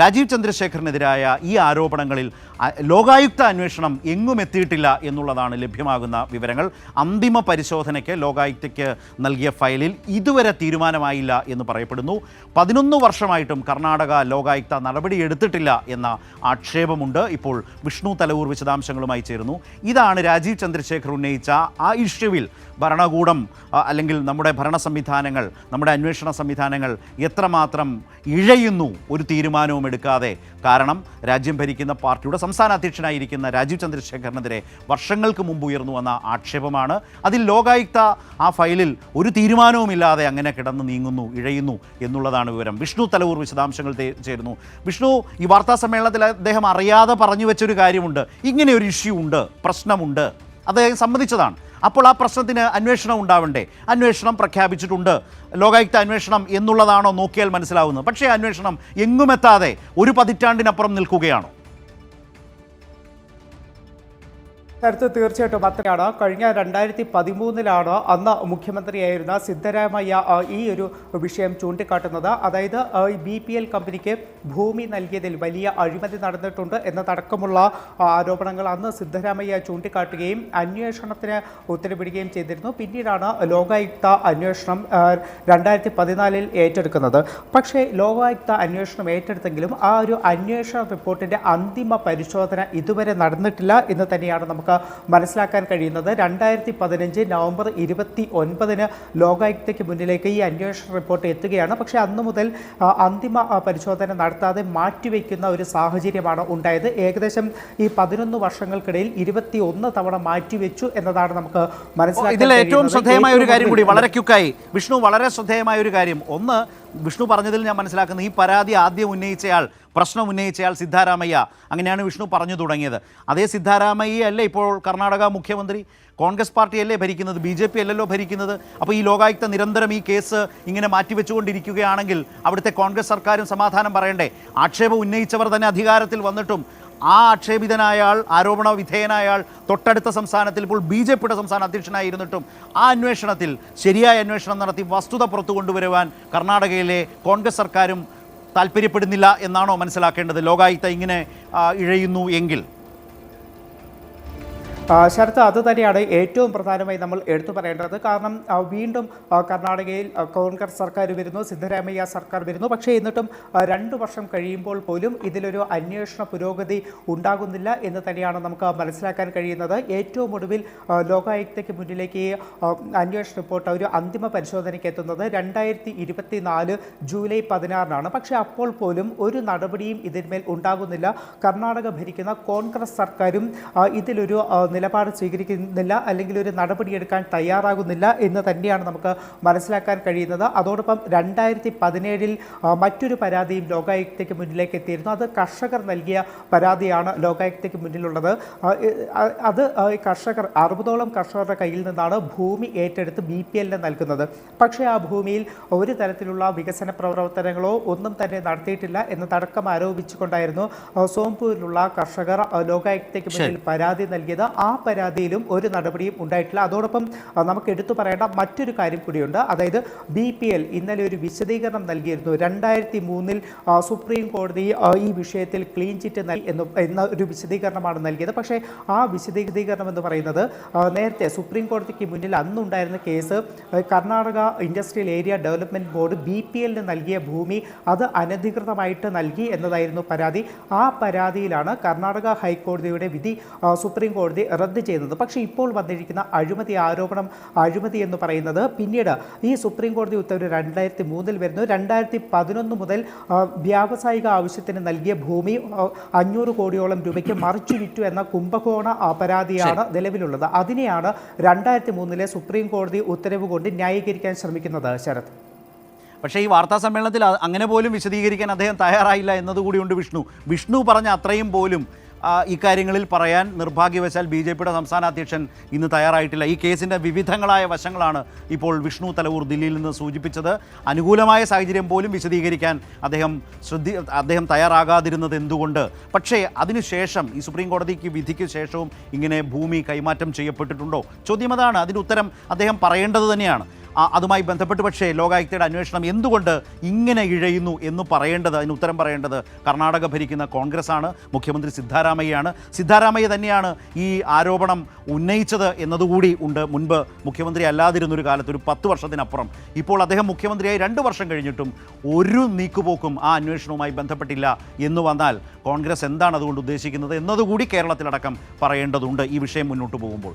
രാജീവ് ചന്ദ്രശേഖറിനെതിരായ ഈ ആരോപണങ്ങളിൽ ലോകായുക്ത അന്വേഷണം എങ്ങും എത്തിയിട്ടില്ല എന്നുള്ളതാണ് ലഭ്യമാകുന്ന വിവരങ്ങൾ. അന്തിമ പരിശോധനയ്ക്ക് ലോകായുക്തയ്ക്ക് നൽകിയ ഫയലിൽ ഇതുവരെ തീരുമാനമായില്ല എന്ന് പറയപ്പെടുന്നു. 11 വർഷമായിട്ടും കർണാടക ലോകായുക്ത നടപടിയെടുത്തിട്ടില്ല എന്ന ആക്ഷേപമുണ്ട്. ഇപ്പോൾ വിഷ്ണു തലവൂർ വിശദാംശങ്ങളുമായി ചേരുന്നു. ഇതാണ് രാജീവ് ചന്ദ്രശേഖർ ഉന്നയിച്ച ആ ഇഷ്യൂവിൽ ഭരണകൂടം അല്ലെങ്കിൽ നമ്മുടെ ഭരണ സംവിധാനങ്ങൾ, നമ്മുടെ അന്വേഷണ സംവിധാനങ്ങൾ എത്രമാത്രം ഇഴയുന്നു ഒരു തീരുമാനവും എടുക്കാതെ. കാരണം രാജ്യം ഭരിക്കുന്ന പാർട്ടിയുടെ സംസ്ഥാന അധ്യക്ഷനായിരിക്കുന്ന രാജീവ് ചന്ദ്രശേഖറിനെതിരെ വർഷങ്ങൾക്ക് മുമ്പ് ഉയർന്നു വന്ന ആക്ഷേപമാണ്. അതിൽ ലോകായുക്ത ആ ഫയലിൽ ഒരു തീരുമാനവുമില്ലാതെ അങ്ങനെ കിടന്ന് നീങ്ങുന്നു, ഇഴയുന്നു എന്നുള്ളതാണ് വിവരം. വിഷ്ണു തലവൂർ വിശദാംശങ്ങൾ ചേരുന്നു. വിഷ്ണു, ഈ വാർത്താ സമ്മേളനത്തിൽ അദ്ദേഹം അറിയാതെ പറഞ്ഞു വെച്ചൊരു കാര്യമുണ്ട്. ഇങ്ങനെ ഒരു ഇഷ്യൂ ഉണ്ട്, പ്രശ്നമുണ്ട്, അദ്ദേഹം സമ്മതിച്ചതാണ്. അപ്പോൾ ആ പ്രശ്നത്തിന് അന്വേഷണം ഉണ്ടാവണ്ടേ? അന്വേഷണം പ്രഖ്യാപിച്ചിട്ടുണ്ട്. ലോകായുക്ത അന്വേഷണം എന്നുള്ളതാണോ നോക്കിയാൽ മനസ്സിലാവുന്നത്? പക്ഷേ അന്വേഷണം എങ്ങുമെത്താതെ ഒരു പതിറ്റാണ്ടിനപ്പുറം നിൽക്കുകയാണോ? തീർച്ചയായിട്ടും അത്രയാണ്. കഴിഞ്ഞ 2013 അന്ന് മുഖ്യമന്ത്രിയായിരുന്ന സിദ്ധരാമയ്യ ഈ ഒരു വിഷയം ചൂണ്ടിക്കാട്ടുന്നത്. അതായത് BPL കമ്പനിക്ക് ഭൂമി നൽകിയതിൽ വലിയ അഴിമതി നടന്നിട്ടുണ്ട് എന്നതടക്കമുള്ള ആരോപണങ്ങൾ അന്ന് സിദ്ധരാമയ്യ ചൂണ്ടിക്കാട്ടുകയും അന്വേഷണത്തിന് ഉത്തരവിടുകയും ചെയ്തിരുന്നു. പിന്നീടാണ് ലോകായുക്ത അന്വേഷണം 2014 ഏറ്റെടുക്കുന്നത്. പക്ഷേ ലോകായുക്ത അന്വേഷണം ഏറ്റെടുത്തെങ്കിലും ആ ഒരു അന്വേഷണ റിപ്പോർട്ടിൻ്റെ അന്തിമ പരിശോധന ഇതുവരെ നടന്നിട്ടില്ല എന്ന് തന്നെയാണ് നമുക്ക് മനസ്സിലാക്കാൻ കഴിയുന്നത്. 2015 നവംബർ 29 ലോകായുക്തയ്ക്ക് മുന്നിലേക്ക് ഈ അന്വേഷണ റിപ്പോർട്ട് എത്തുകയാണ്. പക്ഷേ അന്നു മുതൽ അന്തിമ പരിശോധന നടത്താതെ മാറ്റിവെക്കുന്ന ഒരു സാഹചര്യമാണ് ഉണ്ടായത്. ഏകദേശം ഈ 11 വർഷങ്ങൾക്കിടയിൽ 21 തവണ മാറ്റിവെച്ചു എന്നതാണ് നമുക്ക് മനസ്സിലാക്കാൻ. ഇതിൽ ഏറ്റവും ശ്രദ്ധേയമായ ഒരു കാര്യം കൂടി വളരെ ക്യുക്കായി വിഷ്ണു, വളരെ ശ്രദ്ധേയമായ ഒരു കാര്യം. ഒന്ന്, വിഷ്ണു പറഞ്ഞതിൽ ഞാൻ മനസ്സിലാക്കുന്നത് ഈ പരാതി ആദ്യം ഉന്നയിച്ചയാൾ, പ്രശ്നം ഉന്നയിച്ചയാൾ സിദ്ധാരാമയ്യ, അങ്ങനെയാണ് വിഷ്ണു പറഞ്ഞു തുടങ്ങിയത്. അതേ സിദ്ധാരാമയ്യ അല്ലേ ഇപ്പോൾ കർണാടക മുഖ്യമന്ത്രി? കോൺഗ്രസ് പാർട്ടിയല്ലേ ഭരിക്കുന്നത്, BJP അല്ലല്ലോ ഭരിക്കുന്നത്. അപ്പോൾ ഈ ലോകായുക്ത നിരന്തരം ഈ കേസ് ഇങ്ങനെ മാറ്റിവെച്ചുകൊണ്ടിരിക്കുകയാണെങ്കിൽ അവിടുത്തെ കോൺഗ്രസ് സർക്കാരും സമാധാനം പറയണ്ടേ? ആക്ഷേപം ഉന്നയിച്ചവർ തന്നെ അധികാരത്തിൽ വന്നിട്ടും ആ ആക്ഷേപിതനായാൾ, ആരോപണ വിധേയനായാൾ തൊട്ടടുത്ത സംസ്ഥാനത്തിൽ ഇപ്പോൾ BJPയുടെ സംസ്ഥാന അധ്യക്ഷനായിരുന്നിട്ടും ആ അന്വേഷണത്തിൽ ശരിയായ അന്വേഷണം നടത്തി വസ്തുത പുറത്തു കൊണ്ടുവരുവാൻ കർണാടകയിലെ കോൺഗ്രസ് സർക്കാരും താല്പര്യപ്പെടുന്നില്ല എന്നാണോ മനസ്സിലാക്കേണ്ടത്? ലോകായുക്ത ഇങ്ങനെ ഇഴയുന്നു എങ്കിൽ ശരത്ത്, അത് തന്നെയാണ് ഏറ്റവും പ്രധാനമായി നമ്മൾ എടുത്തു പറയേണ്ടത്. കാരണം വീണ്ടും കർണാടകയിൽ കോൺഗ്രസ് സർക്കാർ വരുന്നു, സിദ്ധരാമയ്യ സർക്കാർ വരുന്നു. പക്ഷേ എന്നിട്ടും 2 വർഷം കഴിയുമ്പോൾ പോലും ഇതിലൊരു അന്വേഷണ പുരോഗതി ഉണ്ടാകുന്നില്ല എന്ന് തന്നെയാണ് നമുക്ക് മനസ്സിലാക്കാൻ കഴിയുന്നത്. ഏറ്റവും ഒടുവിൽ ലോകായുക്തയ്ക്ക് മുന്നിലേക്ക് അന്വേഷണ റിപ്പോർട്ട് ഒരു അന്തിമ പരിശോധനയ്ക്ക് എത്തുന്നത് 2024 ജൂലൈ 16 പക്ഷേ അപ്പോൾ പോലും ഒരു നടപടിയും ഇതിന്മേൽ ഉണ്ടാകുന്നില്ല. കർണാടക ഭരിക്കുന്ന കോൺഗ്രസ് സർക്കാരും ഇതിലൊരു നിലപാട് സ്വീകരിക്കുന്നില്ല, അല്ലെങ്കിൽ ഒരു നടപടിയെടുക്കാൻ തയ്യാറാകുന്നില്ല എന്ന് തന്നെയാണ് നമുക്ക് മനസ്സിലാക്കാൻ കഴിയുന്നത്. അതോടൊപ്പം 2017 മറ്റൊരു പരാതിയും ലോകായുക്തയ്ക്ക് മുന്നിലേക്ക് എത്തിയിരുന്നു. അത് കർഷകർ നൽകിയ പരാതിയാണ് ലോകായുക്തയ്ക്ക് മുന്നിലുള്ളത്. അത് കർഷകർ 60ഓളം കർഷകരുടെ കയ്യിൽ നിന്നാണ് ഭൂമി ഏറ്റെടുത്ത് BPLന് നൽകുന്നത്. പക്ഷേ ആ ഭൂമിയിൽ ഒരു തരത്തിലുള്ള വികസന പ്രവർത്തനങ്ങളോ ഒന്നും തന്നെ നടത്തിയിട്ടില്ല എന്നതടക്കം ആരോപിച്ചുകൊണ്ടായിരുന്നു സോംപൂരിലുള്ള കർഷകർ ലോകായുക്തയ്ക്ക് മുന്നിൽ പരാതി നൽകിയത്. ആ പരാതിയിലും ഒരു നടപടിയും ഉണ്ടായിട്ടില്ല. അതോടൊപ്പം നമുക്ക് എടുത്തു പറയേണ്ട മറ്റൊരു കാര്യം കൂടിയുണ്ട്. അതായത് BPL ഇന്നലെ ഒരു വിശദീകരണം നൽകിയിരുന്നു. 2003 സുപ്രീം കോടതി ഈ വിഷയത്തിൽ ക്ലീൻ ചിറ്റ് എന്ന ഒരു വിശദീകരണമാണ് നൽകിയത്. പക്ഷേ ആ വിശദീകരണം എന്ന് പറയുന്നത് നേരത്തെ സുപ്രീം കോടതിക്ക് മുന്നിൽ അന്നുണ്ടായിരുന്ന case Karnataka industrial area development board BPLന് നൽകിയ ഭൂമി അത് അനധികൃതമായിട്ട് നൽകി എന്നതായിരുന്നു പരാതി. ആ പരാതിയിലാണ് കർണാടക ഹൈക്കോടതിയുടെ വിധി സുപ്രീം കോടതി റദ്ദ് ചെയ്യുന്നത്. പക്ഷേ ഇപ്പോൾ വന്നിരിക്കുന്ന അഴിമതി എന്ന് പറയുന്നത് പിന്നീട് ഈ സുപ്രീം കോടതി ഉത്തരവ് 2003 വരുന്നു. 2011 മുതൽ വ്യാവസായിക ആവശ്യത്തിന് നൽകിയ ഭൂമി 500 കോടിയോളം രൂപയ്ക്ക് മറിച്ചു വിറ്റു എന്ന കുംഭകോണ പരാതിയാണ് നിലവിലുള്ളത്. അതിനെയാണ് 2003 സുപ്രീം കോടതി ഉത്തരവ് കൊണ്ട് ന്യായീകരിക്കാൻ ശ്രമിക്കുന്നത്. ശരത്, പക്ഷേ ഈ വാർത്താ സമ്മേളനത്തിൽ അങ്ങനെ പോലും വിശദീകരിക്കാൻ അദ്ദേഹം തയ്യാറായില്ല എന്നതുകൂടിയുണ്ട്. വിഷ്ണു പറഞ്ഞ അത്രയും പോലും ഇക്കാര്യങ്ങളിൽ പറയാൻ നിർഭാഗ്യവശാൽ BJPയുടെ സംസ്ഥാന അധ്യക്ഷൻ ഇന്ന് തയ്യാറായിട്ടില്ല. ഈ കേസിൻ്റെ വിവിധങ്ങളായ വശങ്ങളാണ് ഇപ്പോൾ വിഷ്ണു തലവൂർ ദില്ലിയിൽ നിന്ന് സൂചിപ്പിച്ചത്. അനുകൂലമായ സാഹചര്യം പോലും വിശദീകരിക്കാൻ അദ്ദേഹം തയ്യാറാകാതിരുന്നത് എന്തുകൊണ്ട്? പക്ഷേ അതിനുശേഷം ഈ സുപ്രീം കോടതിക്ക് വിധിക്ക് ശേഷവും ഇങ്ങനെ ഭൂമി കൈമാറ്റം ചെയ്യപ്പെട്ടിട്ടുണ്ടോ? ചോദ്യം അതാണ്. അതിന് ഉത്തരം അദ്ദേഹം പറയേണ്ടത് തന്നെയാണ്. അതുമായി ബന്ധപ്പെട്ട് പക്ഷേ ലോകായുക്തയുടെ അന്വേഷണം എന്തുകൊണ്ട് ഇങ്ങനെ ഇഴയുന്നു എന്ന് പറയേണ്ടത്, അതിന് ഉത്തരം പറയേണ്ടത് കർണാടക ഭരിക്കുന്ന കോൺഗ്രസ് ആണ്, മുഖ്യമന്ത്രി സിദ്ധാരാമയ്യാണ്. സിദ്ധാരാമയ്യ തന്നെയാണ് ഈ ആരോപണം ഉന്നയിച്ചത് എന്നതുകൂടി ഉണ്ട്. മുൻപ് മുഖ്യമന്ത്രി അല്ലാതിരുന്നൊരു കാലത്ത്, ഒരു 10 വർഷത്തിനപ്പുറം. ഇപ്പോൾ അദ്ദേഹം മുഖ്യമന്ത്രിയായി 2 വർഷം കഴിഞ്ഞിട്ടും ഒരു നീക്കുപോക്കും ആ അന്വേഷണവുമായി ബന്ധപ്പെട്ടില്ല എന്ന് വന്നാൽ കോൺഗ്രസ് എന്താണ് അതുകൊണ്ട് ഉദ്ദേശിക്കുന്നത് എന്നതുകൂടി കേരളത്തിലടക്കം പറയേണ്ടതുണ്ട് ഈ വിഷയം മുന്നോട്ട് പോകുമ്പോൾ.